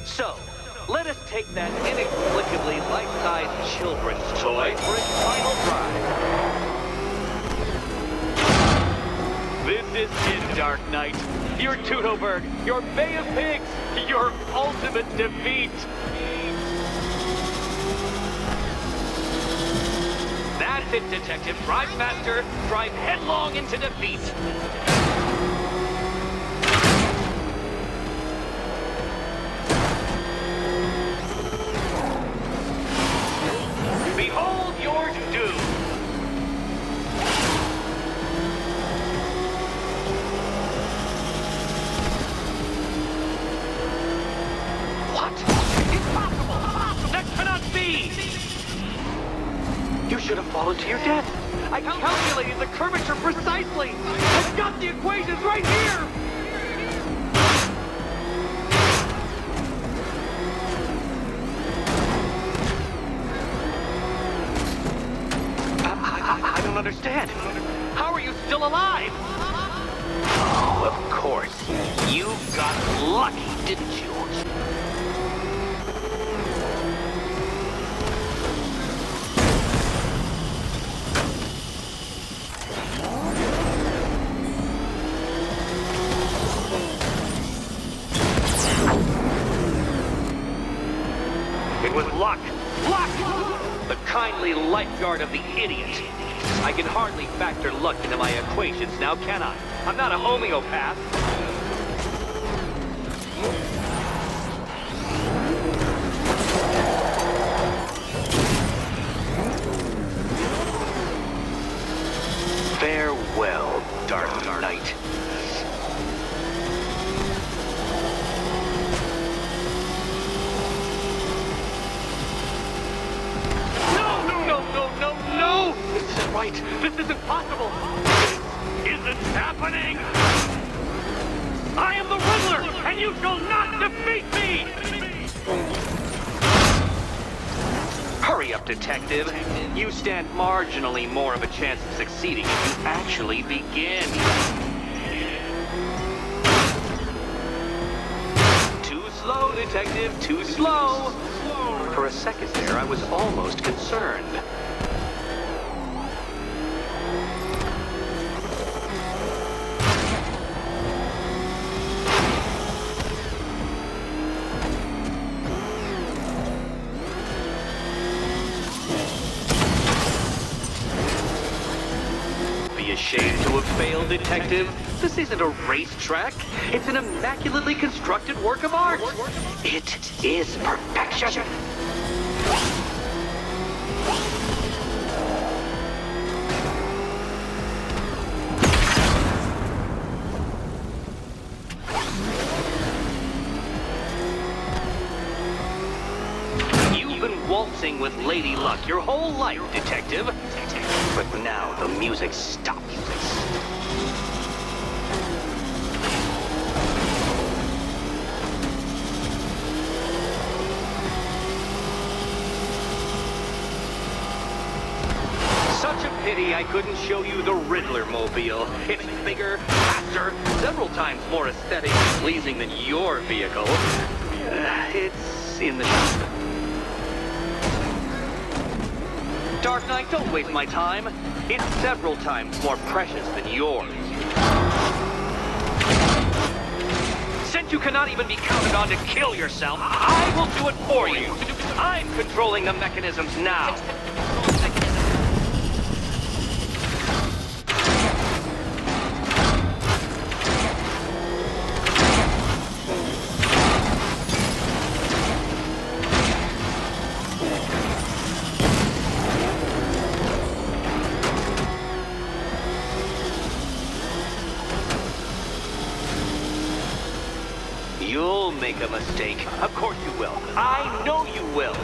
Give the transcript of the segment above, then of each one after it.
So, let us take that inexplicably life-sized children's toy for its final drive. This is it, Dark Knight. Your Toodleberg, your Bay of Pigs, your ultimate defeat. That's it, Detective. Drive faster, drive headlong into defeat. Behold your doom. What? Impossible! That cannot be! You should have fallen to your death. I calculated the curvature precisely. I've got the equations right here. I don't understand. How are you still alive? Oh, of course. You got lucky, didn't you? It was luck. Luck! The kindly lifeguard of the idiot. I can hardly factor luck into my equations now, can I? I'm not a homeopath. Farewell, Dark Knight. No! This isn't right. This isn't possible. This isn't happening. I am the Riddler, and you shall not defeat me! Hurry up, Detective. You stand marginally more of a chance of succeeding if you actually begin. Too slow, Detective, too slow. For a second there, I was almost concerned. Ashamed to have failed, Detective. This isn't a racetrack. It's an immaculately constructed work of art. It is perfection. You've been waltzing with Lady Luck your whole life, Detective. But now the music stops. Such a pity I couldn't show you the Riddler mobile. It's bigger, faster, several times more aesthetic and pleasing than your vehicle. It's in the shop. Dark Knight, don't waste my time. It's several times more precious than yours. Since you cannot even be counted on to kill yourself, I will do it for you. I'm controlling the mechanisms now. You'll make a mistake. Of course you will. I know you will.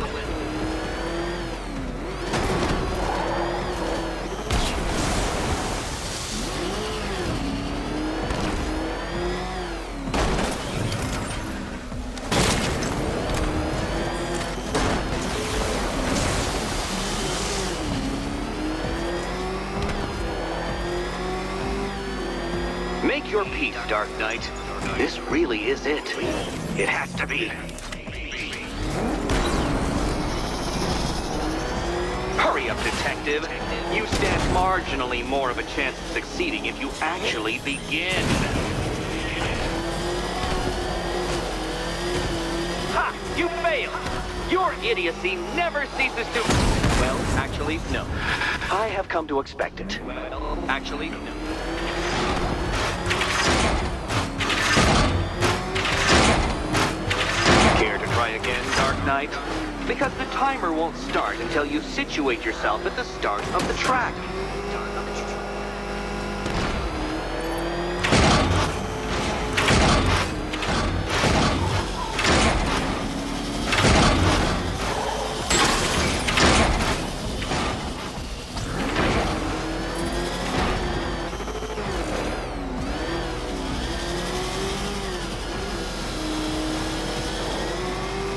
Make your peace, Dark Knight. This really is it. It has to be. Hurry up, detective. You stand marginally more of a chance of succeeding if you actually begin. Ha! You failed! Your idiocy never ceases to... Well, actually, no. I have come to expect it. Well, actually, no. Care to try again, Dark Knight? Because the timer won't start until you situate yourself at the start of the track.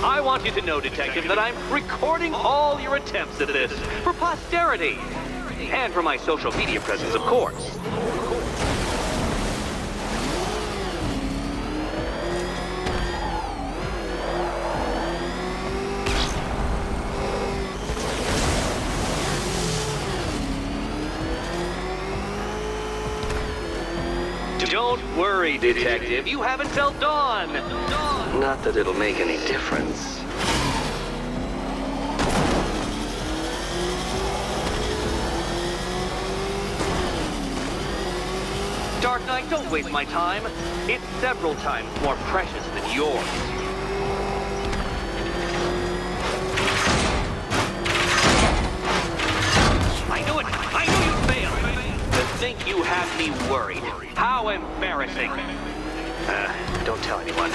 I want you to know, Detective, that I'm recording all your attempts at this for posterity. And for my social media presence, of course. Don't worry, Detective. You haven't till dawn. Not that it'll make any difference. Dark Knight, don't waste my time. It's several times more precious than yours. I knew it! I knew you'd fail! To think you had me worried. How embarrassing. Don't tell anyone.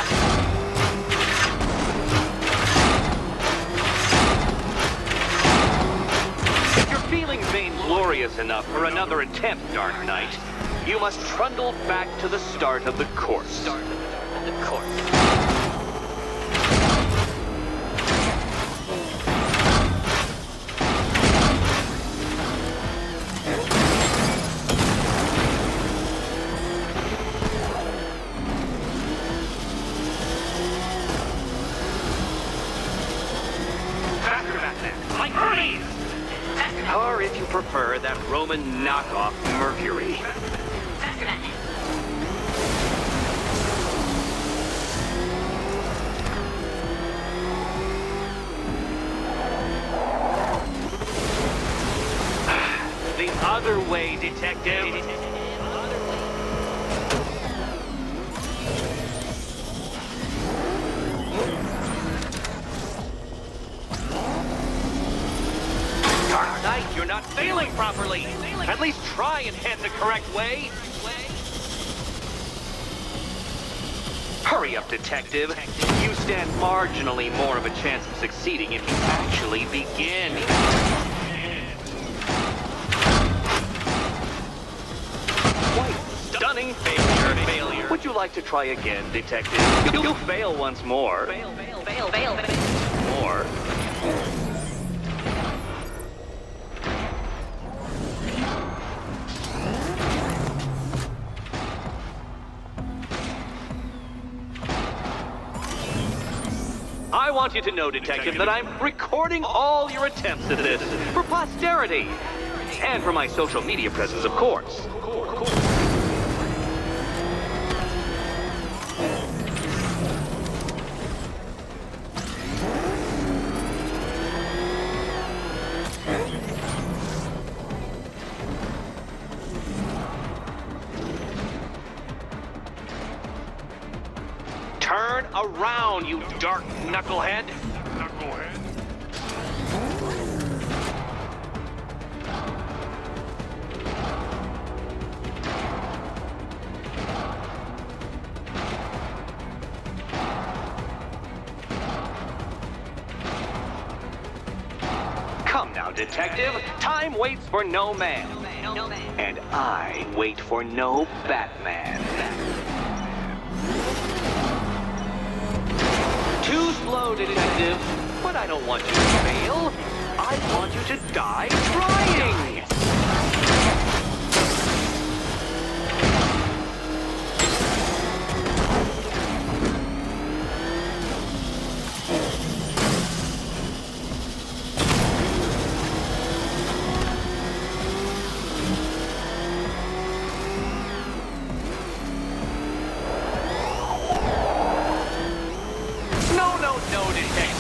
If you're feeling vainglorious enough for another attempt, Dark Knight, you must trundle back to the start of the course. Or if you prefer, that Roman knockoff Mercury. The other way, Detective. Dark Knight, you're not failing properly. At least try and head the correct way. Hurry up, Detective. You stand marginally more of a chance of succeeding if you actually begin. Quite stunning failure. Would you like to try again, Detective? You'll fail once more. Fail. More. I want you to know, Detective, that I'm recording all your attempts at this for posterity. And for my social media presence, of course. Turn around, you dark knucklehead. Come now, Detective. Time waits for no man. And I wait for no Batman. Too slow, Detective. But I don't want you to fail. I want you to die trying.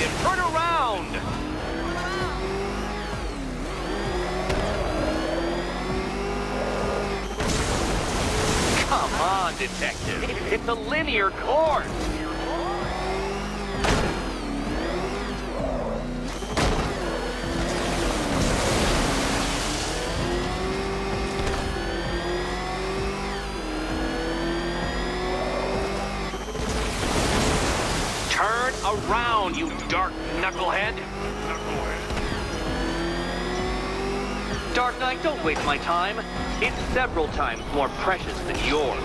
detective! Turn around! Come on, detective. It's a linear course. Turn around, you dark knucklehead. Dark Knight, don't waste my time. It's several times more precious than yours.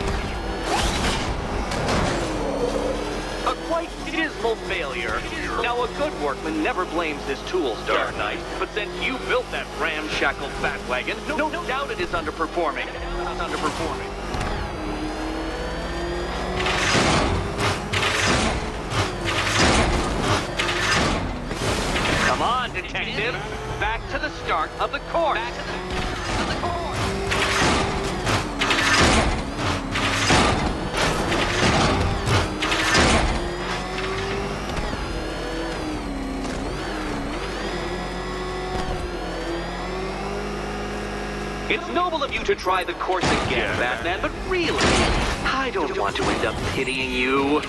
A quite dismal failure. Now, a good workman never blames his tools, Dark Knight. But since you built that ramshackle Batwagon, no doubt it is underperforming. Come on, detective. Back to the start of the course. It's noble of you to try the course again, Batman, but really, I don't want to end up pitying you.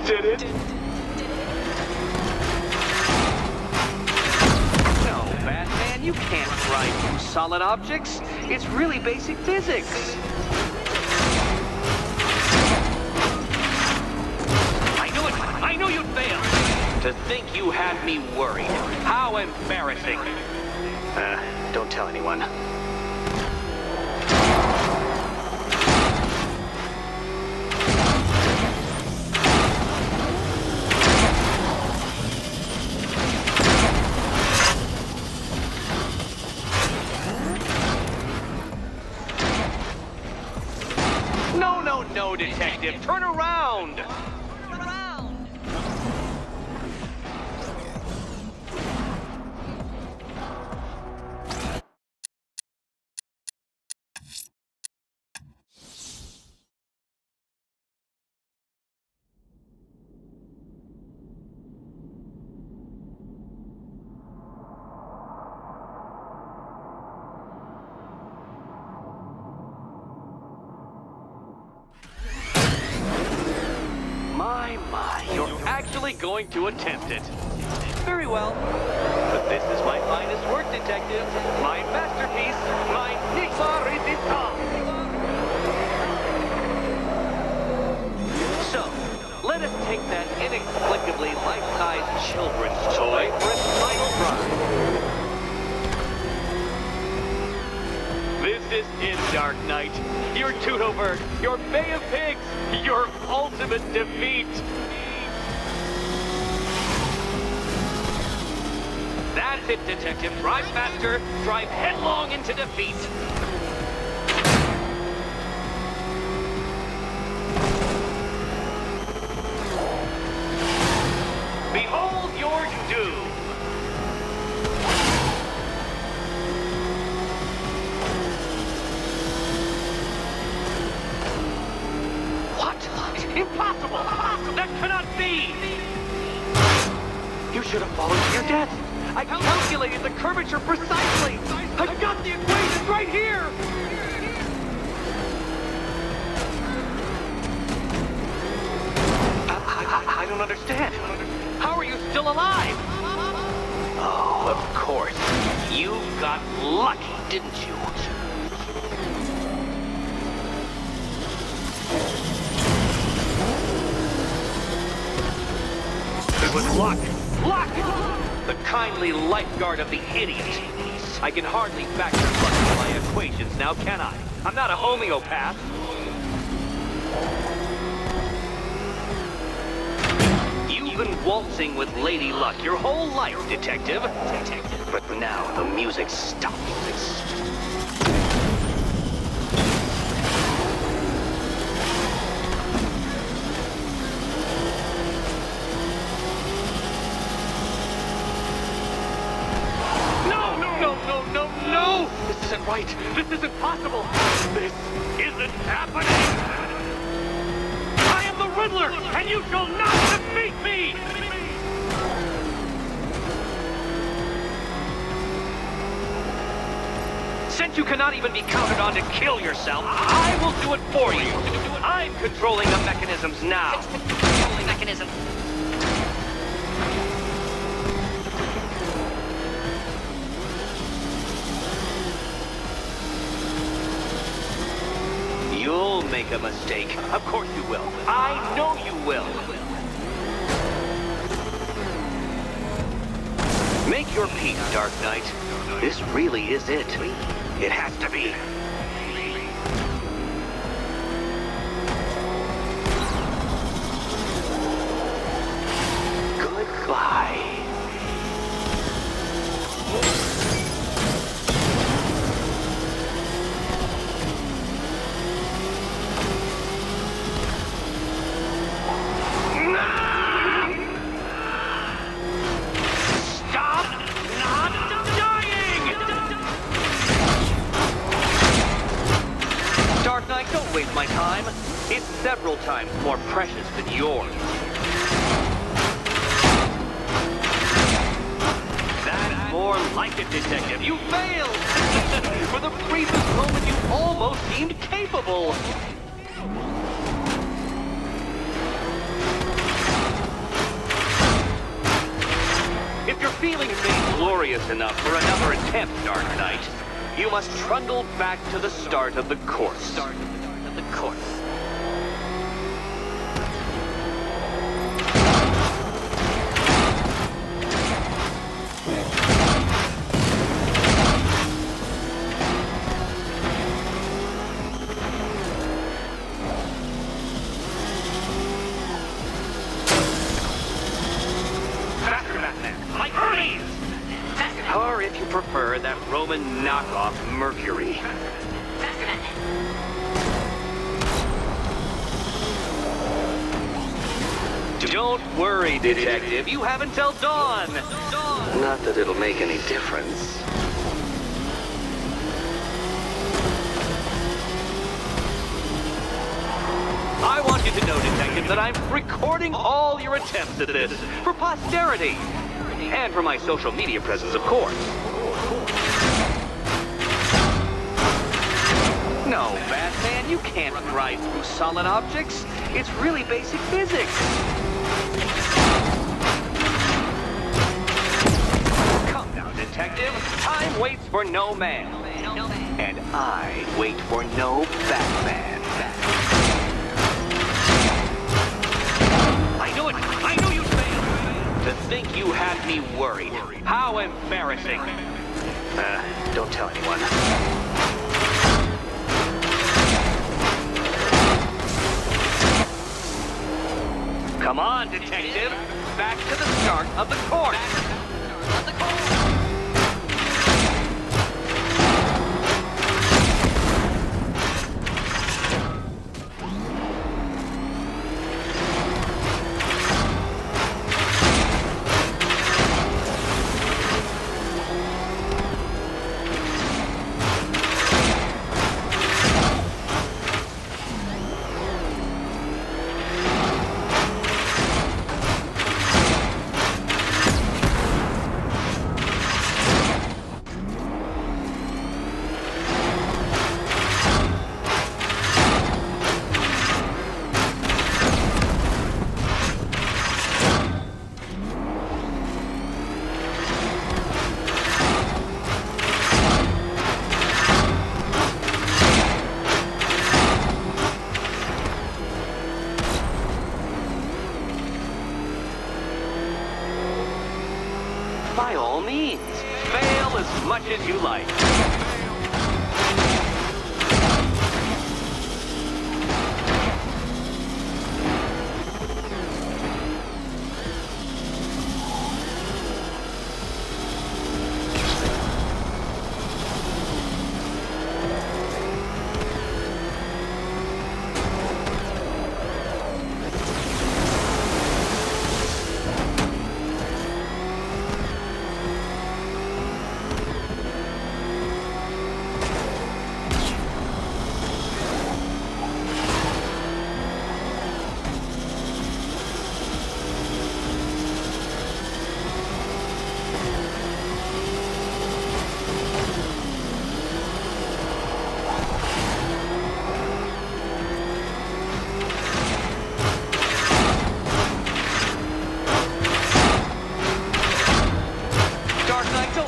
Did it? No, Batman, you can't fry through solid objects. It's really basic physics. I knew you'd fail. To think you had me worried. How embarrassing. Don't tell anyone. No, detective, turn around! My, you're actually going to attempt it. Very well. But this is my finest work, detective. My masterpiece, my Enigma Resistance. So, let us take that inexplicably life-sized children's toy for its final ride. This is it, Dark Knight. Your Toodlebird, your Bay of Pigs, your ultimate defeat. That's it, detective. Drive faster, drive headlong into defeat. Behold your doom. Impossible! That cannot be! You should have fallen to your death. I calculated the curvature precisely. I've got the equation right here! I don't understand. How are you still alive? Oh, of course. You got lucky, didn't you? Lock it! Lock it! The kindly lifeguard of the idiot. I can hardly factor luck into my equations now, can I? I'm not a homeopath. You've been waltzing with Lady Luck your whole life, Detective. But now the music stops. No! This isn't right. This isn't possible. This isn't happening. I am the Riddler, and you shall not defeat me! Since you cannot even be counted on to kill yourself, I will do it for you. I'm controlling the mechanisms now. Controlling mechanism. You'll make a mistake. Of course you will. I know you will. Make your peace, Dark Knight. This really is it. It has to be. Goodbye. Don't waste my time. It's several times more precious than yours. That's more like it, Detective. You failed! For the briefest moment, you almost seemed capable. If your feelings ain't glorious enough for another attempt, Dark Knight, you must trundle back to the start of the course. Faster, Batman! Like freeze! Or if you prefer, that Roman knockoff Mercury. Don't worry, Detective. You have until dawn. Not that it'll make any difference. I want you to know, Detective, that I'm recording all your attempts at this for posterity. And for my social media presence, of course. No, Batman, you can't ride through solid objects. It's really basic physics. Come now, Detective. Time waits for no man. And I wait for no Batman. I knew it! I knew you'd fail! To think you had me worried. How embarrassing. Don't tell anyone. Come on, Detective. Back to the start of the course. as you like.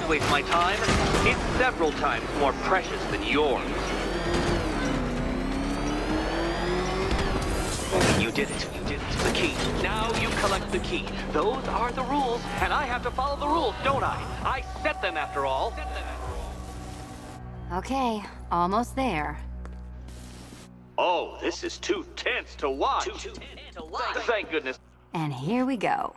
Waste my time. It's several times more precious than yours. You did it. You did it. The key. Now you collect the key. Those are the rules, and I have to follow the rules, don't I? I set them after all. Okay, almost there. Oh, this is too tense to watch. Thank goodness. And here we go.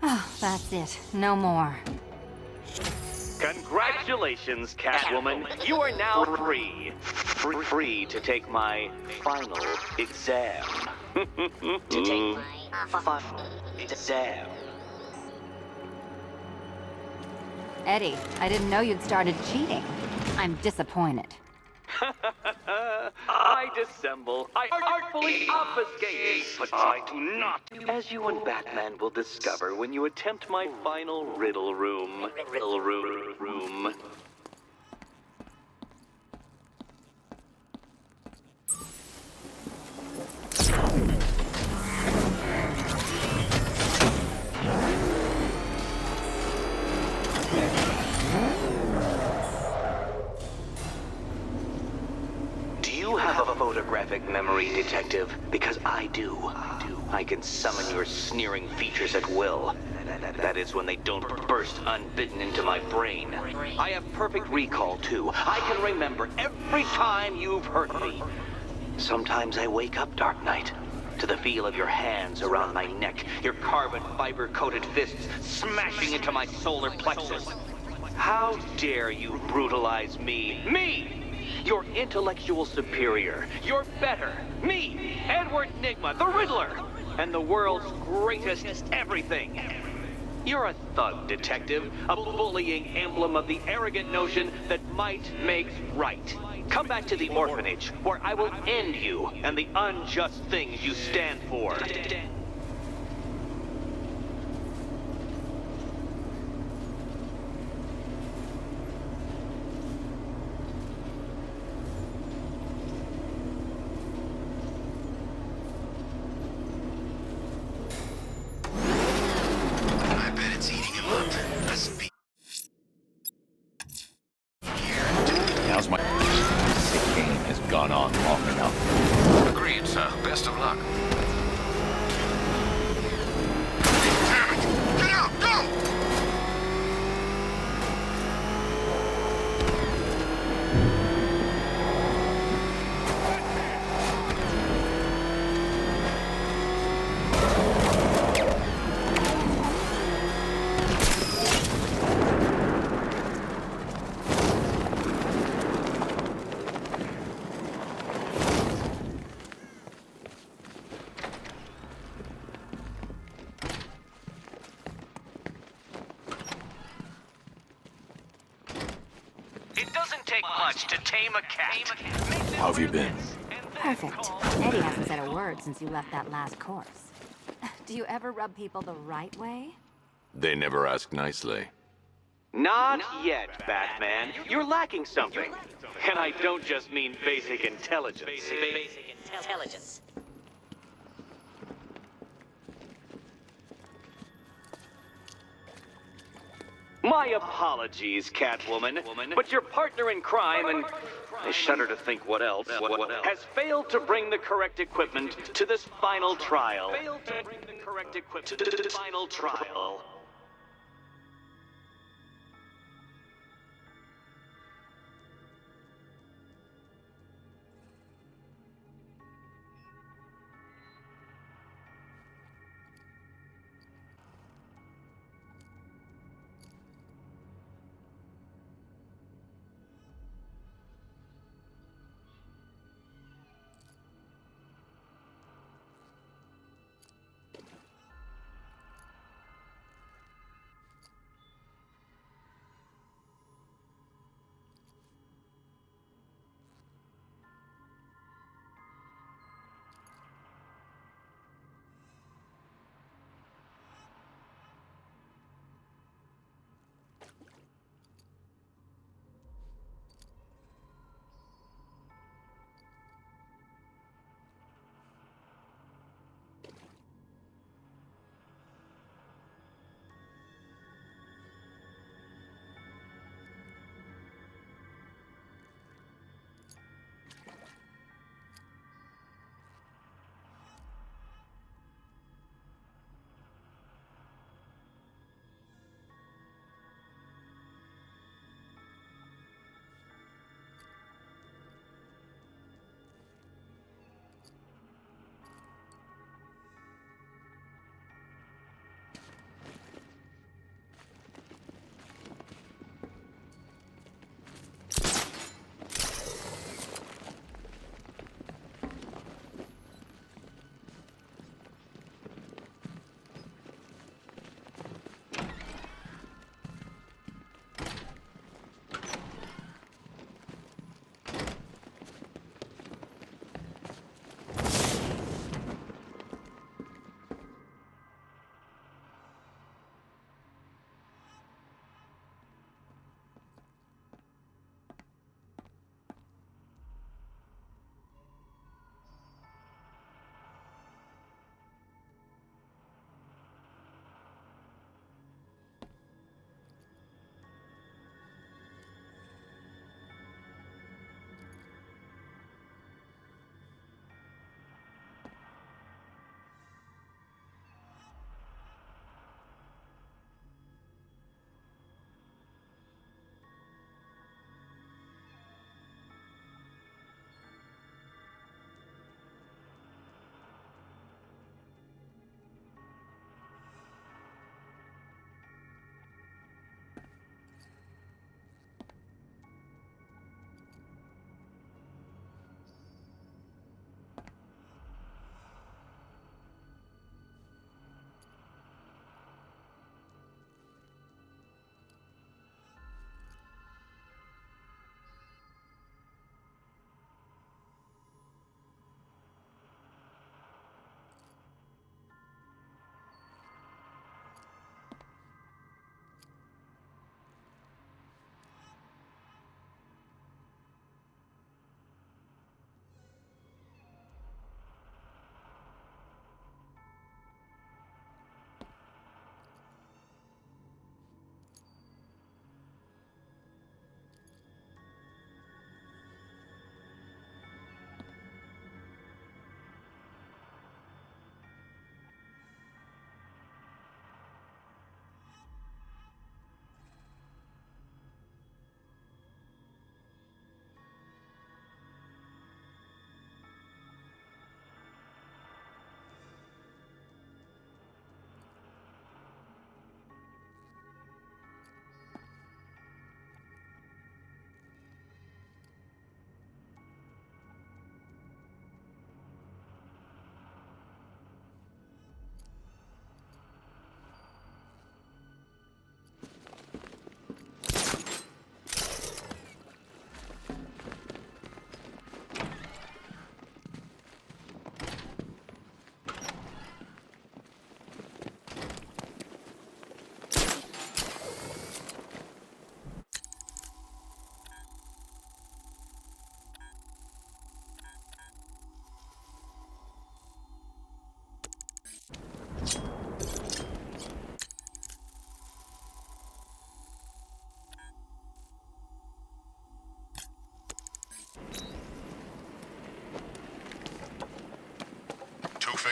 Oh, that's it. No more. Congratulations, Catwoman. You are now free. Free to take my final exam. To take my final exam. Eddie, I didn't know you'd started cheating. I'm disappointed. I dissemble. I artfully obfuscate. But I do not. As you and Batman will discover when you attempt my final riddle room. Riddle room. You have a photographic memory, Detective, because I do. I can summon your sneering features at will. That is when they don't burst unbidden into my brain. I have perfect recall, too. I can remember every time you've hurt me. Sometimes I wake up, Dark Knight, to the feel of your hands around my neck, your carbon fiber-coated fists smashing into my solar plexus. How dare you brutalize me? Me! Your intellectual superior. You're better. Me, Edward Nygma, the Riddler, and the world's greatest everything. You're a thug, Detective, a bullying emblem of the arrogant notion that might makes right. Come back to the orphanage, where I will end you and the unjust things you stand for. How's my... This game has gone on long enough. Agreed, sir. Best of luck. Damn it! Get out! Go! It doesn't take much to tame a cat. How have you been? Perfect. Eddie hasn't said a word since you left that last course. Do you ever rub people the right way? They never ask nicely. Not yet, Batman. You're lacking something. And I don't just mean basic intelligence. Basic intelligence. My apologies, Catwoman, but your partner in crime, and I shudder to think what else, has failed to bring the correct equipment to this final trial. Failed to bring the correct equipment to this final trial.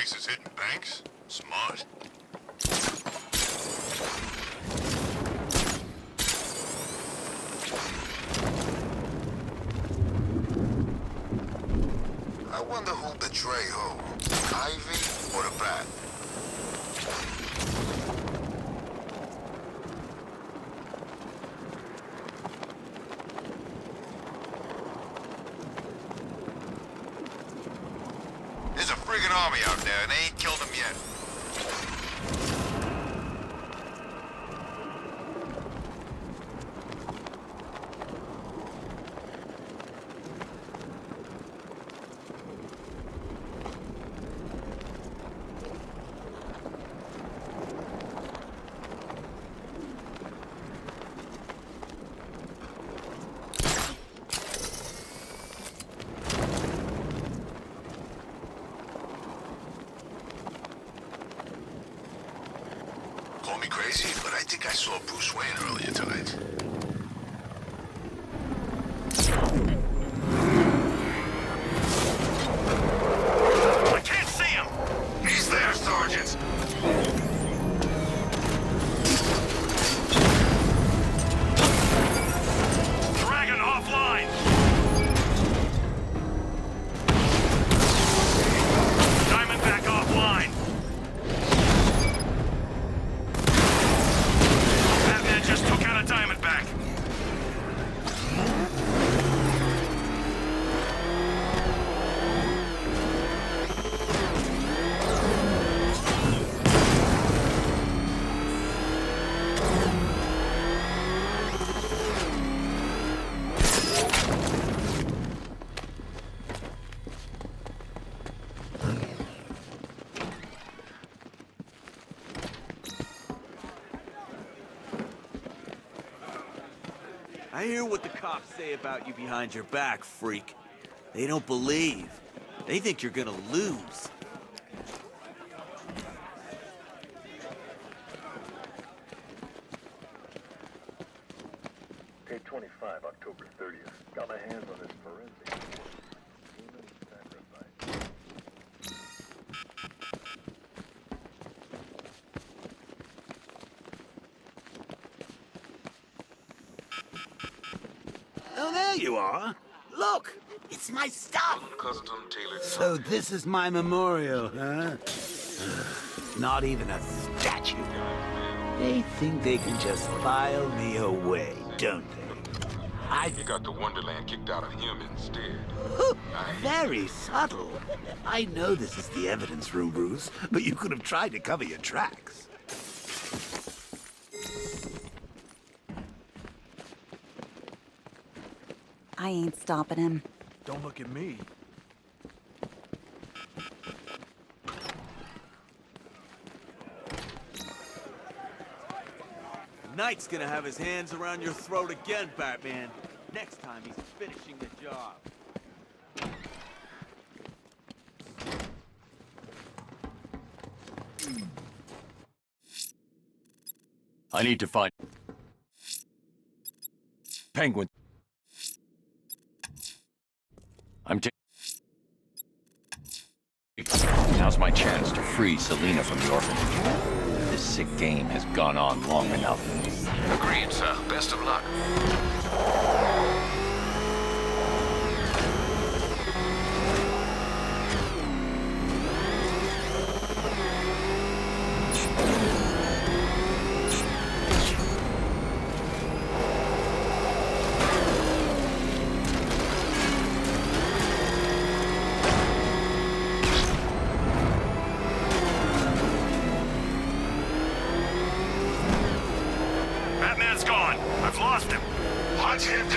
Faces hitting banks? Smart. I wonder who'll betray who. Ivy or the Bat? There's a friggin' army out there, and they ain't killed them yet. Call me crazy, but I think I saw Bruce Wayne earlier tonight. I can't see him! He's there, Sergeant! Dragon offline! Diamondback offline! Batman just took out a Diamondback! I hear what the cops say about you behind your back, freak. They don't believe. They think you're gonna lose. Tape 25, October 30th. Got my hands on this forensic. Human sacrifice. Oh, there you are. Look, it's my stuff. Custom tailored. So this is my memorial, huh? Not even a statue. They think they can just file me away, don't they? You got the Wonderland kicked out of him instead. Very subtle. I know this is the evidence room, Bruce, but you could have tried to cover your tracks. I ain't stopping him. Don't look at me. Knight's gonna have his hands around your throat again, Batman. Next time he's finishing the job. I need to find Penguin. Now's my chance to free Selina from the orphanage. This sick game has gone on long enough. Agreed, sir. Best of luck. Batman's gone. I've lost him. Hunt him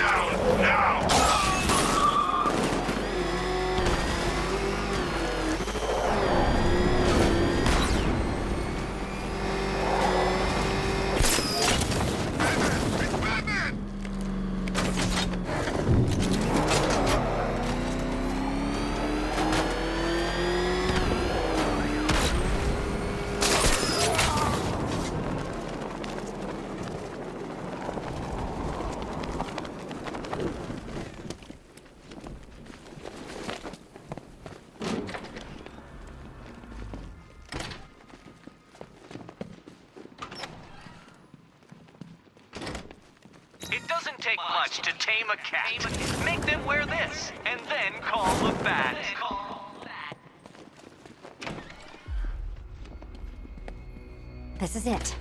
take much to tame a cat. Make them wear this, and then call the bat. This is it.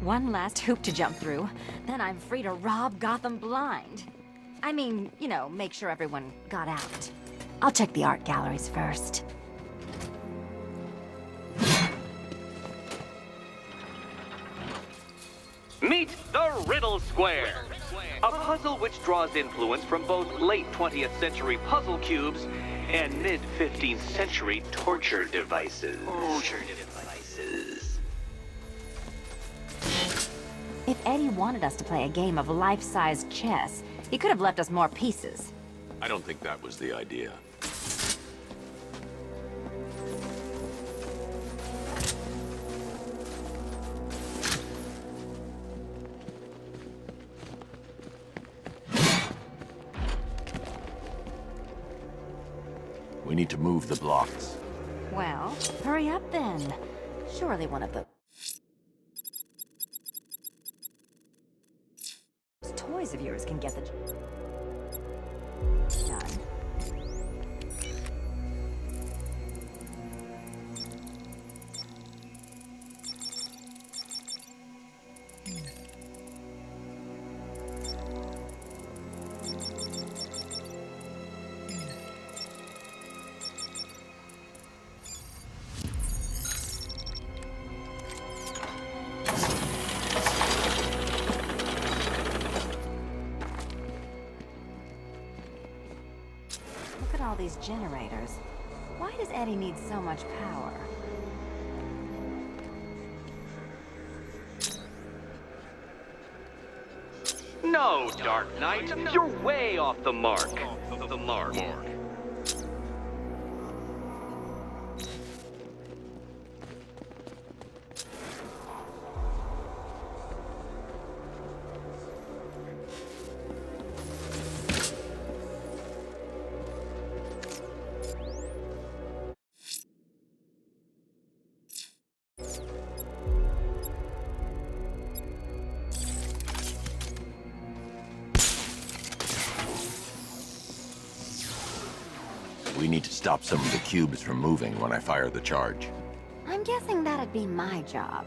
One last hoop to jump through. Then I'm free to rob Gotham blind. I mean, you know, make sure everyone got out. I'll check the art galleries first. Meet the Riddle Square, a puzzle which draws influence from both late 20th century puzzle cubes and mid 15th century torture devices. If Eddie wanted us to play a game of life-size chess, he could have left us more pieces. I don't think that was the idea. We need to move the blocks. Well, hurry up then. Surely one of the toys of yours can get the done. Look at all these generators. Why does Eddie need so much power? No, Dark Knight, you're way off the mark. We need to stop some of the cubes from moving when I fire the charge. I'm guessing that'd be my job.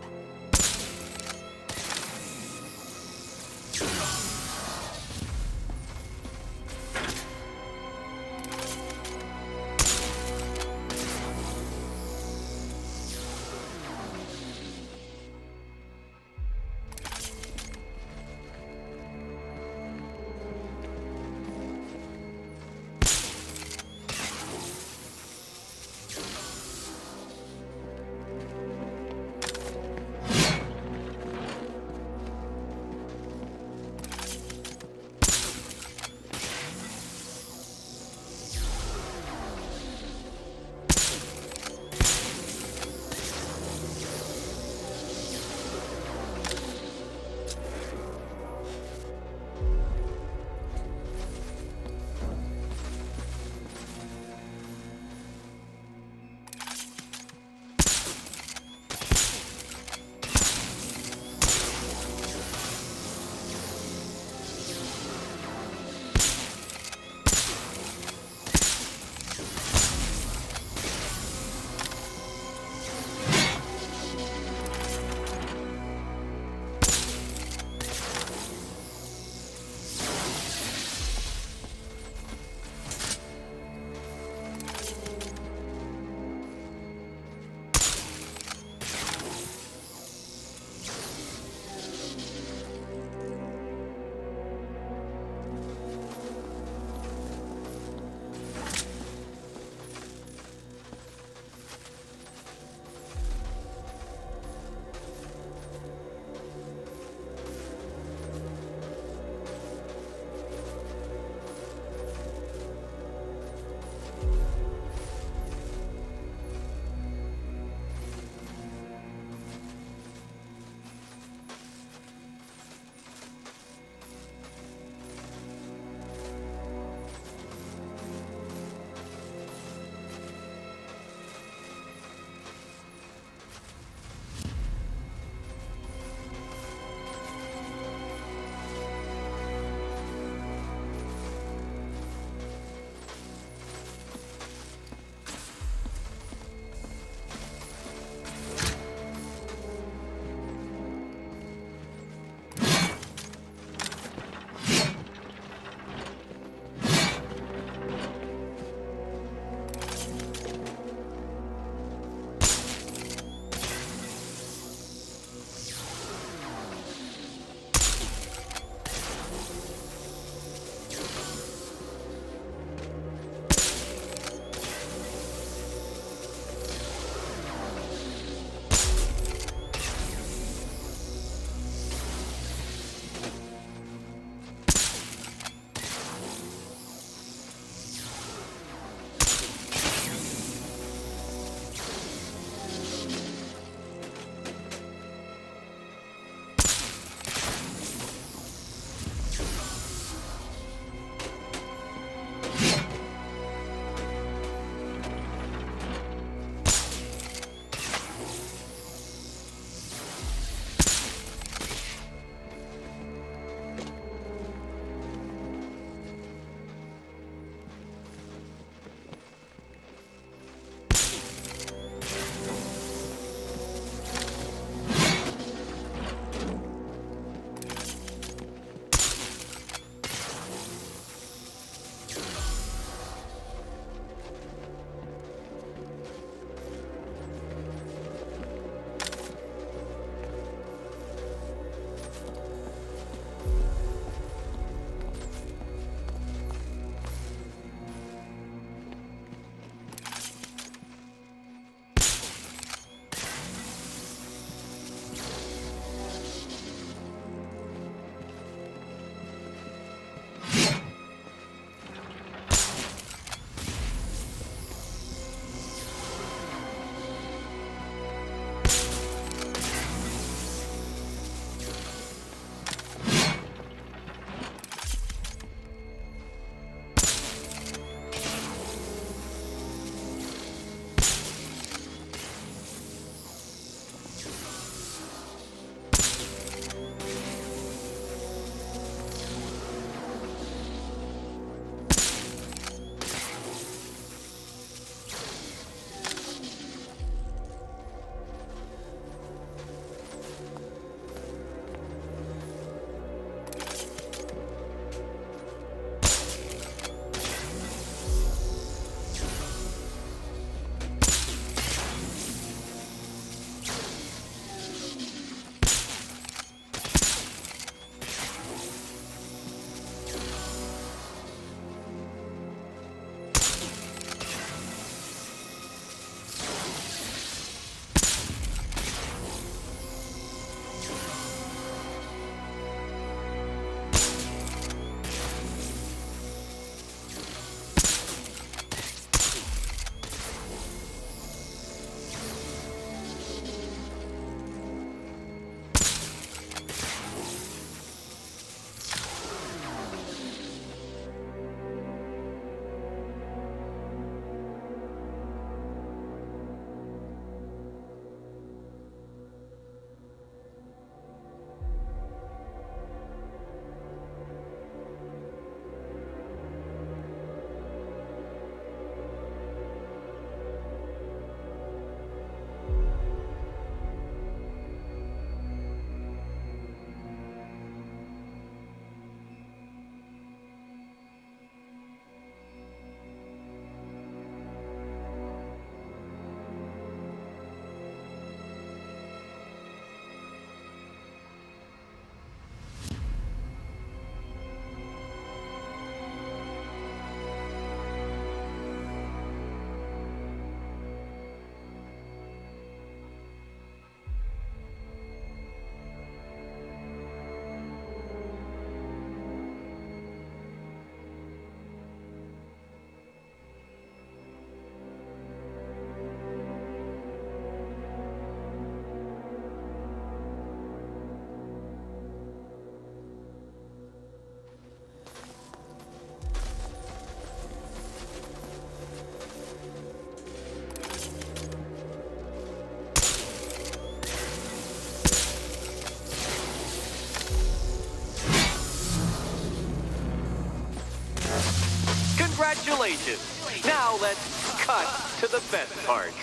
Now let's cut to the best part.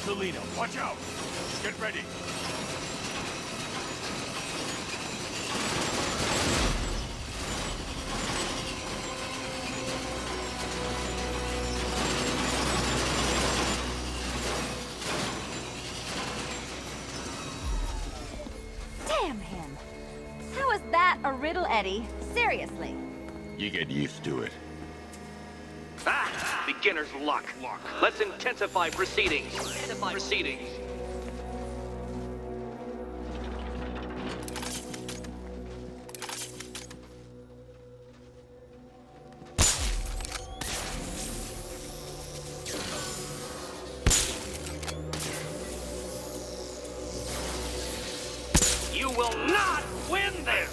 Selena, watch out! Get ready! Damn him. How is that a riddle, Eddie? Seriously. You get used to it. Ah! Beginner's luck. Let's intensify proceedings. You will not win this!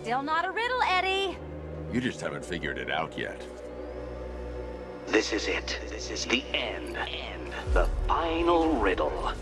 Still not a riddle, Eddie. You just haven't figured it out yet. This is it. This is the end. The final riddle.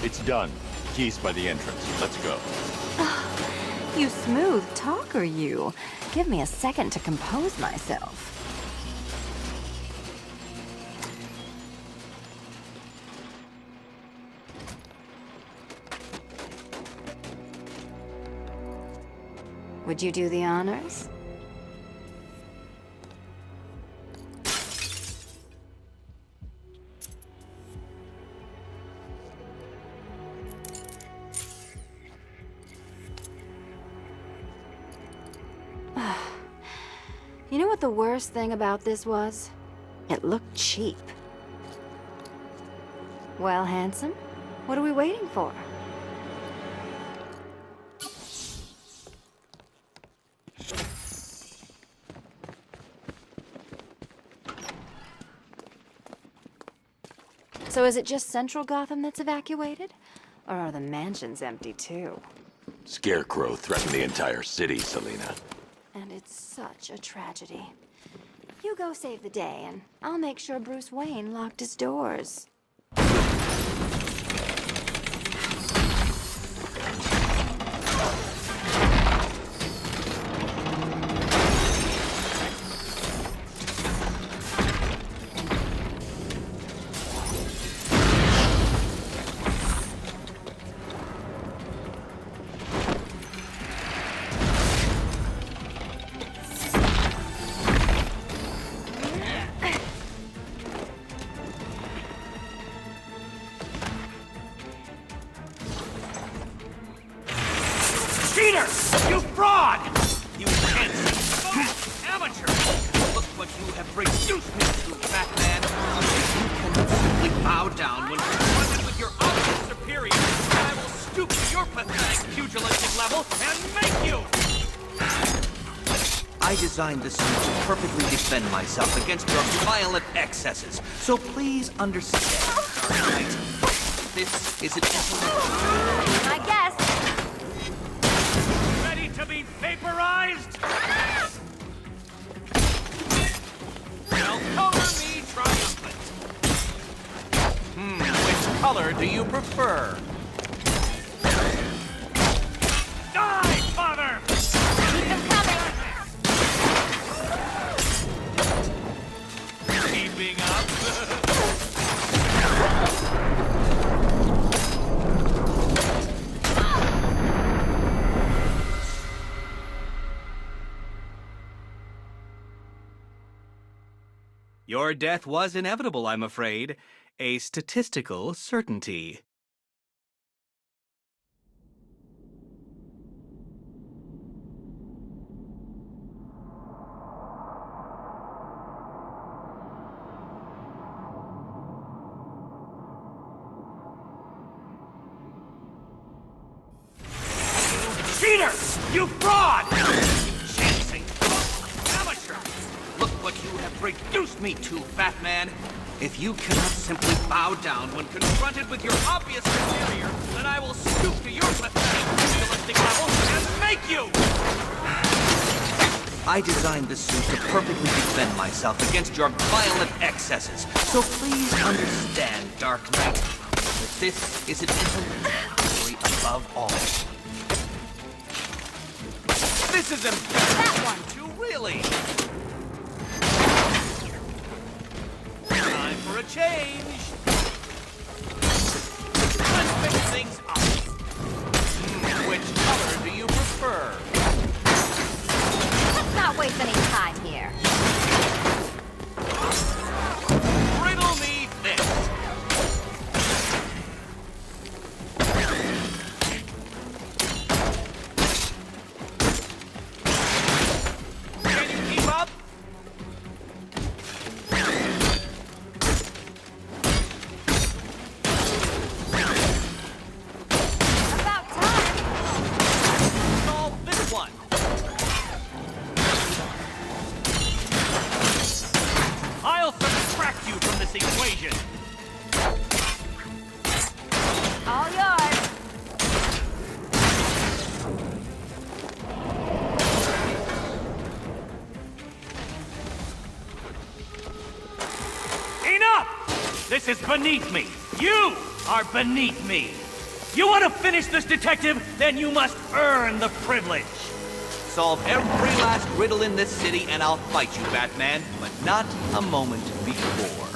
It's done. Keys by the entrance. Let's go. You smooth talker, you. Give me a second to compose myself. Would you do the honors? You know what the worst thing about this was? It looked cheap. Well, handsome, what are we waiting for? So is it just Central Gotham that's evacuated? Or are the mansions empty too? Scarecrow threatened the entire city, Selina. And it's such a tragedy. You go save the day, and I'll make sure Bruce Wayne locked his doors. Cheater! You fraud! You handsome amateur! Look what you have reduced me to, Batman! You cannot simply bow down when confronted with your obvious superior, and I will stoop to your pathetic pugilistic level and make you! I designed this suit to perfectly defend myself against your violent excesses, so please understand, Dark Knight. This is an I guess. to be vaporized? Now color me triumphant. Which color do you prefer? Die, father! Keep them coming. Keeping up? Your death was inevitable, I'm afraid. A statistical certainty. Cheater! You fraud! Chancing amateur! Look what you have reduced me to, Batman! If you cannot simply bow down when confronted with your obvious superior, then I will stoop to your pathetic, realistic level and make you! I designed this suit to perfectly defend myself against your violent excesses. So please understand, Dark Knight, that this is an intellectually above all. This is that one too, really. Time for a change. Let's fix things up. Which color do you prefer? Let's not waste any time here. Riddle me this. Equation. All yours. Enough! This is beneath me. You are beneath me. You want to finish this, detective? Then you must earn the privilege. Solve every last riddle in this city and I'll fight you, Batman, but not a moment before.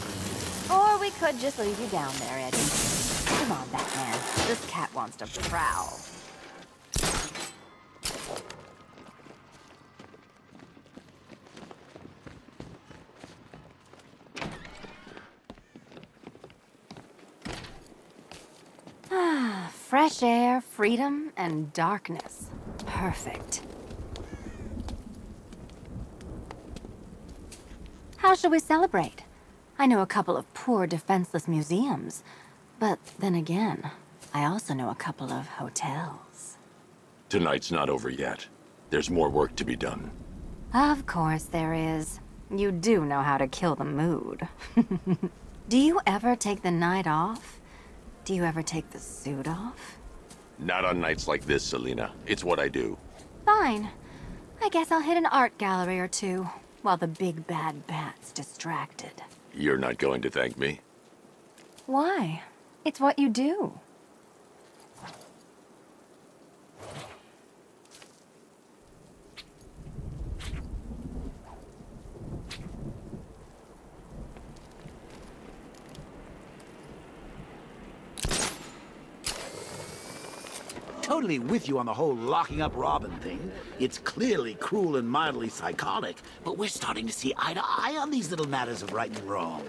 Or we could just leave you down there, Eddie. Come on, Batman. This cat wants to prowl. Ah, fresh air, freedom, and darkness. Perfect. How shall we celebrate? I know a couple of poor, defenseless museums. But then again, I also know a couple of hotels. Tonight's not over yet. There's more work to be done. Of course there is. You do know how to kill the mood. Do you ever take the night off? Do you ever take the suit off? Not on nights like this, Selina. It's what I do. Fine. I guess I'll hit an art gallery or two, while the big bad bat's distracted. You're not going to thank me? Why? It's what you do. Totally with you on the whole locking up Robin thing. It's clearly cruel and mildly psychotic, but we're starting to see eye to eye on these little matters of right and wrong.